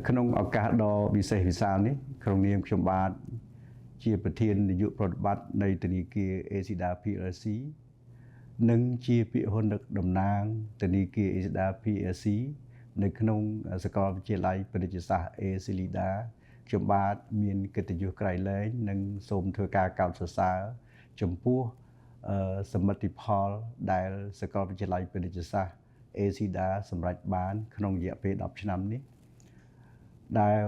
ក្នុងឱកាសដ៏ពិសេសវិសាលនេះក្នុងនាមខ្ញុំបាទជាប្រធាននាយកប្រតិបត្តិនៃធនាគារ Acida PLC និងជាពាក្យហុនដឹកតំណាងធនាគារ Acida PLC នៅក្នុងសាកលវិទ្យាល័យពាណិជ្ជសាស្ត្រ Acida ខ្ញុំបាទមានកិត្តិយសក្រៃលែងនិងសូមធ្វើការកោតសរសើរចំពោះសមិទ្ធផលដែលសាកលវិទ្យាល័យពាណិជ្ជសាស្ត្រ Acida សម្រេចបានក្នុងរយៈពេល10ឆ្នាំនេះដែល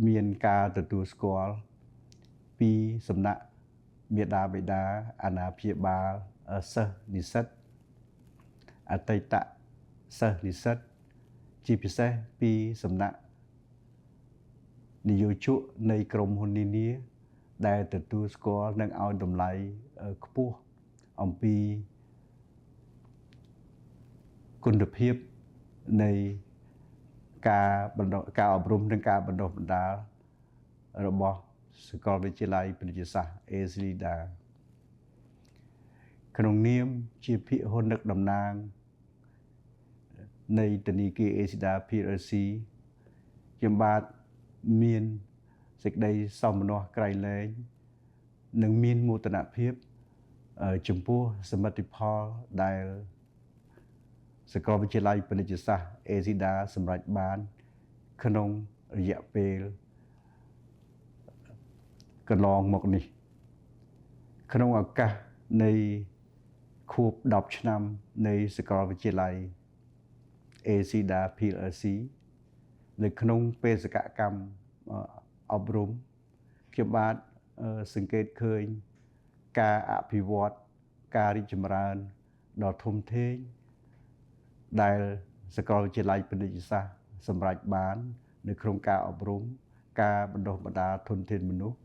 មានការទទួលស្គាល់ពីសំណាក់មាតាបិតាអាណាព្យាបាលសិស្សនិស្សិតអតីតសិស្សនិស្សិតជាពិសេសពីសំណាក់នយោជកនៃក្រមហ៊ុននានាដែលទទួលស្គាល់និងឲ្យតម្លៃខ្ពស់អំពីគុណភាពនៃការអប់រំនិងការបណ្ដុះបណ្ដាលរបស់សាកលវិទ្យាល័យពាណិជ្ជសាស្ត្រ Acida ក្នុងនាមជាភាគហ៊ុនដឹកតំណាងនៃធនាគារ Acida PLC ខ្ញុំបាទមានសេចក្តីសោមនស្សក្រៃលែងនិងមានមោទនភាពចំពោះសមិទ្ធផលដែលសាកលវិទ្យាល័យពាណិជ្ជសាស្ត្រ Acida សម្រេចបានក្នុងរយៈពេលកន្លងមកនេះក្នុងឱកាសនៃខួប10ឆ្នាំនៃសាកលវិទ្យាល័យ Acida PLC នៅក្នុងបេសកកម្មអប់រំខ្ញុំបាទសង្កេតឃើញការអភិវឌ្ឍការរីកចម្រើនដ៏ធំធេងដែលសាកលវិទ្យាល័យពាណិជ្ជសាស្ត្រសម្រេចបាននៅក្នុងការអប់រំការបណ្ដុះបណ្ដាលធនធានមនុស្ស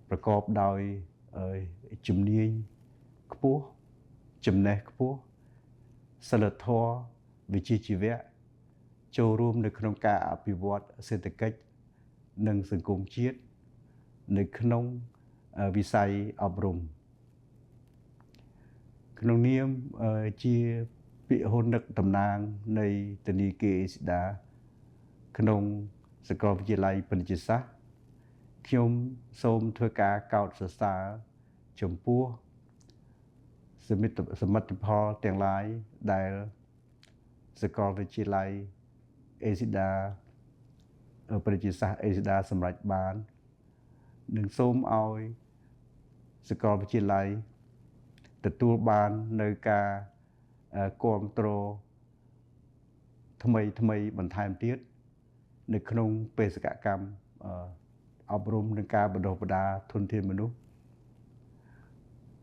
ប្រកបដោយជំនាញខ្ពស់ចំណេះខ្ពស់សីលធម៌វិជ្ជាជីវៈចូលរួមនៅក្នុងការអភិវឌ្ឍសេដ្ឋកិច្ចនិងសង្គមជាតិនៅក្នុងវិស័យអប់រំក្នុងនាមជាពាក្យហ៊ុនដឹកតំណាងនៃធនាគារ Acida ក្នុងសាកលវិទ្យាល័យពាណិជ្ជសាស្ត្រខ្ញុំសូមធ្វើការកោតសរសើរចំពោះសមិទ្ធផលទាំងឡាយដែលសាកលវិទ្យាល័យ Acida ពាណិជ្ជសាស្ត្រ Acida សម្រេចបាននិងសូមឲ្យសាកលវិទ្យាល័យទទួលបាននៅការគាំទ្រថ្មីបន្ថែមទៀតនៅក្នុងបេសកកម្មអប់រំនិងការបណ្ដុះបណ្ដាលធនធានមនុស្ស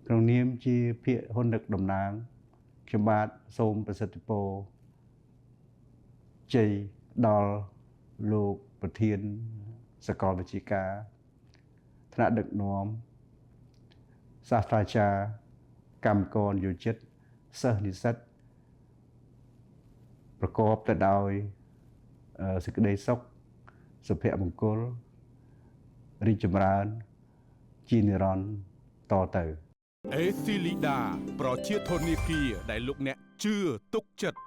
ក្នុងនាមជាភាគហ៊ុនដឹកតំណាងខ្ញុំបាទសូមប្រសិទ្ធពរជ័យដល់លោកប្រធានសាកលវិទ្យាការថ្នាក់ដឹកនាំសាស្ត្រាចារ្យកម្មករនិយោជិតសិស្សនិស្សិតប្រកបទៅដោយសេចក្តីសុខសុភមង្គលរីកចម្រើនជានិរន្តរ៍តទៅ Acida ប្រជាធនាគារដែលលោកអ្នកជឿទុកចិត្ត